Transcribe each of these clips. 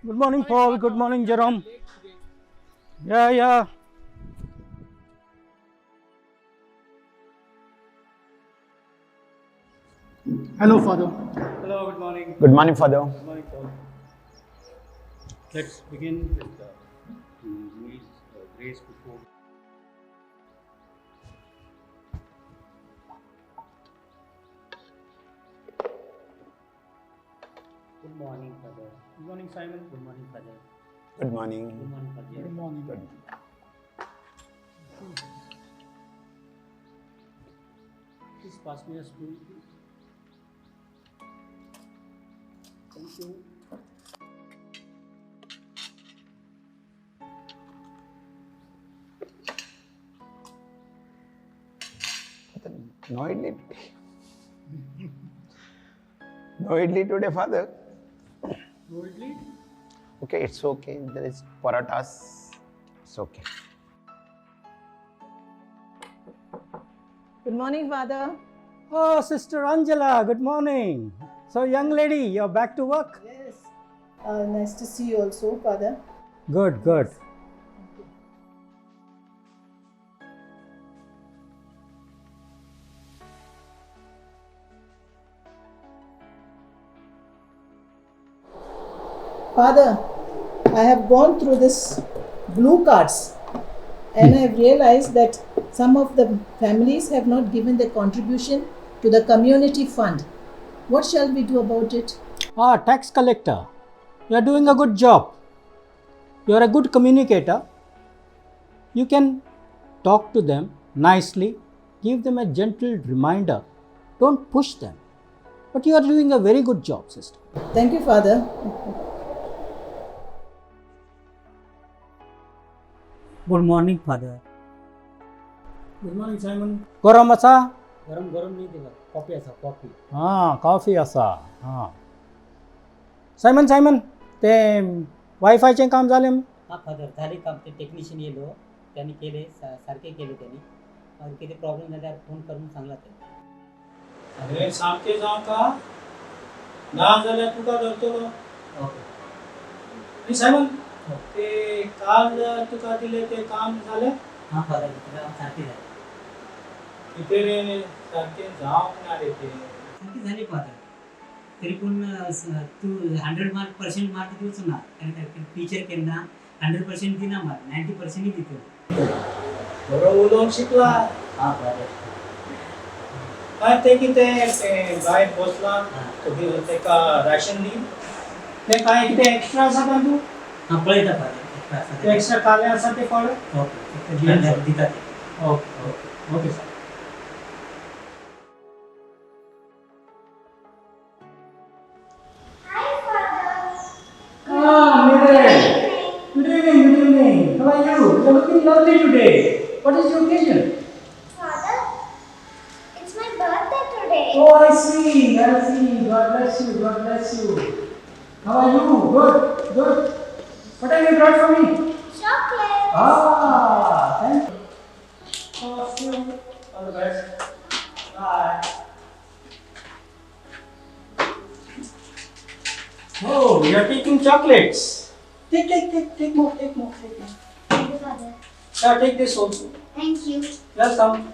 Good morning, Paul. Good morning, Jerome. Yeah, yeah. Hello, Father. Hello, good morning. Good morning, Father. Good morning, Paul. Let's begin with Louis' grace before. Good morning, Father. Good morning, Simon. Good morning, Father. Good morning. Good morning, Father. Good morning. Good. Please pass me a spoon. Thank you. No idli. No idli today, Father. No idli? Okay, it's okay. There is paratas. It's okay. Good morning, Father. Oh, Sister Angela, good morning. So, young lady, you're back to work? Yes. Nice to see you also, Father. Good, good. Father, I have gone through this blue cards and I have realized that some of the families have not given their contribution to the community fund. What shall we do about it? Ah, tax collector. You're doing a good job. You're a good communicator. You can talk to them nicely, give them a gentle reminder. Don't push them. But you are doing a very good job, sister. Thank you, Father. Good morning, Father. Good morning, Simon. गरम असा? गरम गरम नाही देवा coffee असा coffee हां, coffee असा. हां. सायमन ते वायफायचे काम झाले? हा फादर झाले काम ते टेक्निशियन येलो त्यांनी केले सारखे केले त्यांनी आणि किती प्रॉब्लेम झाल्यावर फोन करून सांगला त्यांनी अरे सामके जाऊ का? ना झाल्या तुका धरतो. ओके सायमन ते काल तुका दिले ते काम झाले? हा फादर तुला सारखे झाले किती रे सारखे जाऊ ना रे ते. सारखे झाले फादर तरी पण तू 100% मार्क देऊच ना कारण टीचर केला 100% दिना मार्क 90% ही देतो बरोबर उलवून शिकला. हा फादर काय ते किती बाहेर बसला ते का राशन दी ते काय किती एक्स्ट्रा असा का तू हा पळयता ते फादर एक्स्ट्रा काले असा ते पड. ओके दितात okay okay okay sir. Ah, Mire. Good evening, good evening. How are you? You're looking lovely today. What is your occasion? Father, it's my birthday today. Oh, I see, I see. God bless you, God bless you. How are you? Good, good. What have you brought for me? Chocolate. Ah, thank you. Oh, see you. All the best. Bye. Oh, you're taking chocolates. Take more, take more, take more. Thank you, Father. Yeah, take this also. Thank you. Welcome.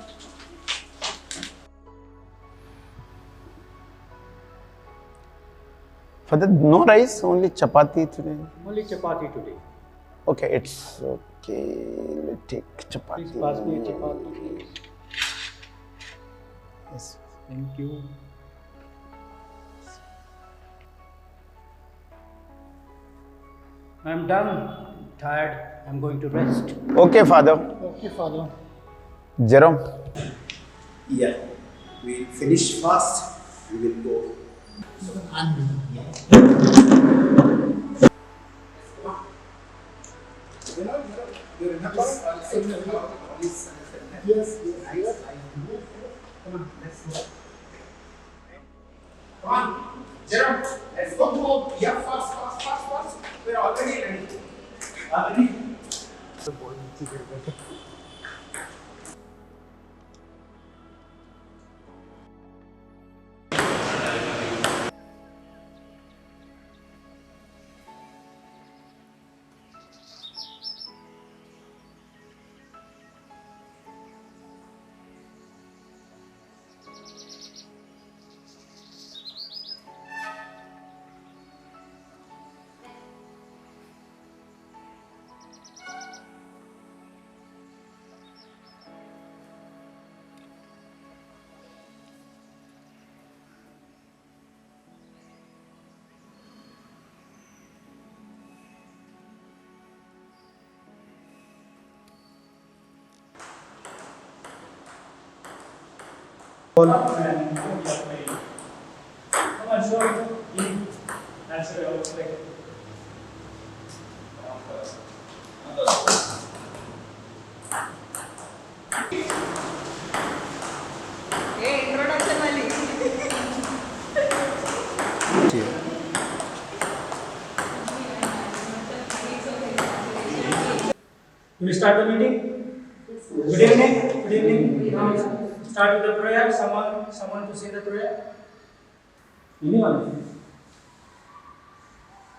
Father, no rice, only chapati today. Only chapati today. Okay, it's okay. Let's take chapati. Please pass me a chapati. Yes. Thank you. I'm done. I'm tired. I'm going to rest. Okay, Father. Okay, Father. Jerome. Yeah, we finish fast, we will go. You remember? Yes, yes. Come on, let's go. Come on, Jerome, let's go. Yeah, fast. We're already ready. Already? And come on, show it. That's it. We start the meeting. Good evening. Good evening. Start with the prayer. Someone to say the prayer. Anyone?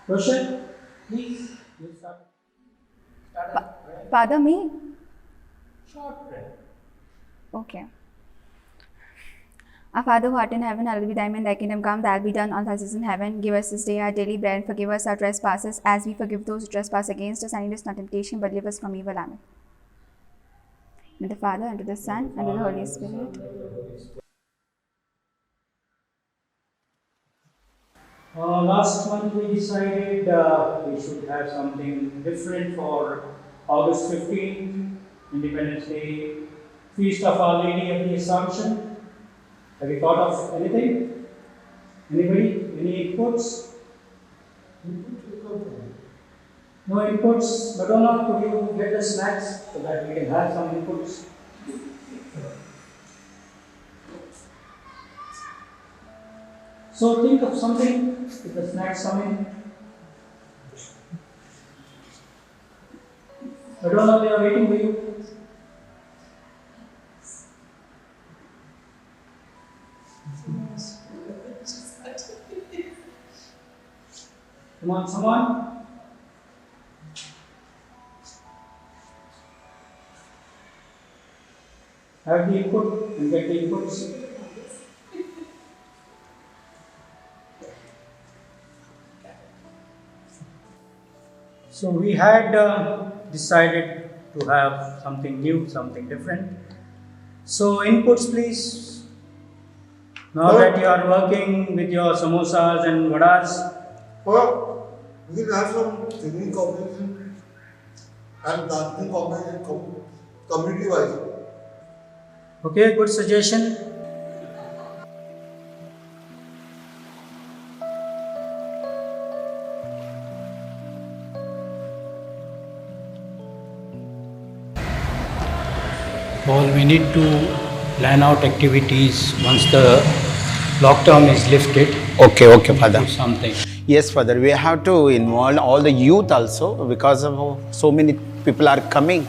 Question? Please. You start. Start the prayer. Father, me? Short prayer. Okay. Our Father who art in heaven, hallowed be thy name, thy kingdom come, thy will be done on earth as it is in heaven. Give us this day our daily bread, and forgive us our trespasses, as we forgive those who trespass against us, and lead us not into temptation, but deliver us from evil. Amen. And to the Father, and to the Son, and to the Holy Spirit. Last month we decided we should have something different for August 15th, Independence Day, Feast of Our Lady of the Assumption. Have you thought of anything? Anybody? Any inputs? No inputs? Madonna, could you get the snacks so that we can have some inputs? So think of something with the snacks coming. Madonna, they are waiting for you. Come on, someone. Have the input and get the inputs. So we had decided to have something new, something different. So inputs, please. Now that you are working with your samosas and vadas, Well, we can have some singing competition and dancing competition community wise. okay, good suggestion. Paul, we need to plan out activities once the lockdown is lifted. Okay, Father. Do something. Yes, Father. We have to involve all the youth also because of so many people are coming.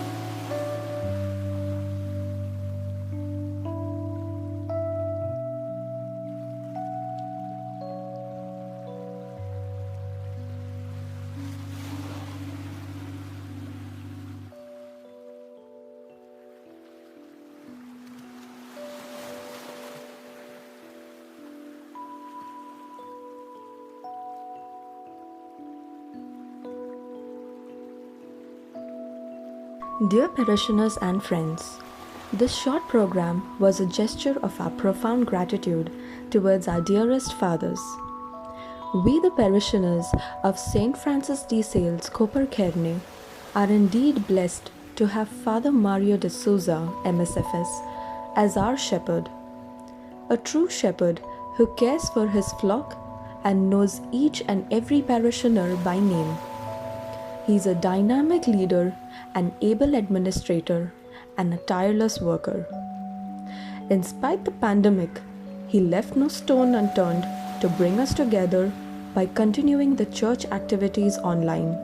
Dear parishioners and friends, this short program was a gesture of our profound gratitude towards our dearest fathers. We, the parishioners of St. Francis de Sales, Koperkerne, are indeed blessed to have Father Mario de Souza, MSFS, as our shepherd. A true shepherd who cares for his flock and knows each and every parishioner by name. He is a dynamic leader, an able administrator, and a tireless worker. In spite the pandemic, he left no stone unturned to bring us together by continuing the church activities online.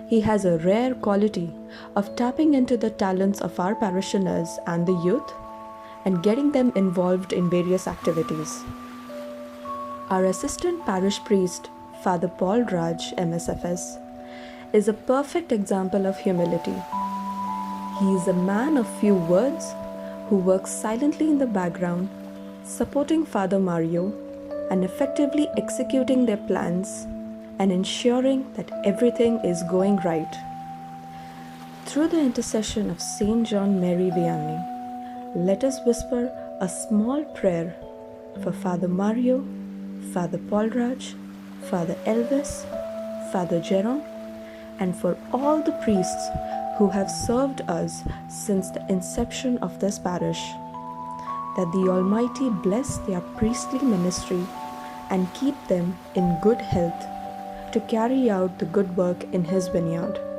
He has a rare quality of tapping into the talents of our parishioners and the youth and getting them involved in various activities. Our assistant parish priest, Father Paul Raj, MSFS, is a perfect example of humility. He is a man of few words who works silently in the background, supporting Father Mario and effectively executing their plans and ensuring that everything is going right. Through the intercession of Saint John Mary Vianney, let us whisper a small prayer for Father Mario, Father Paul Raj, Father Elvis, Father Jerome, and for all the priests who have served us since the inception of this parish. that the Almighty bless their priestly ministry and keep them in good health to carry out the good work in His vineyard.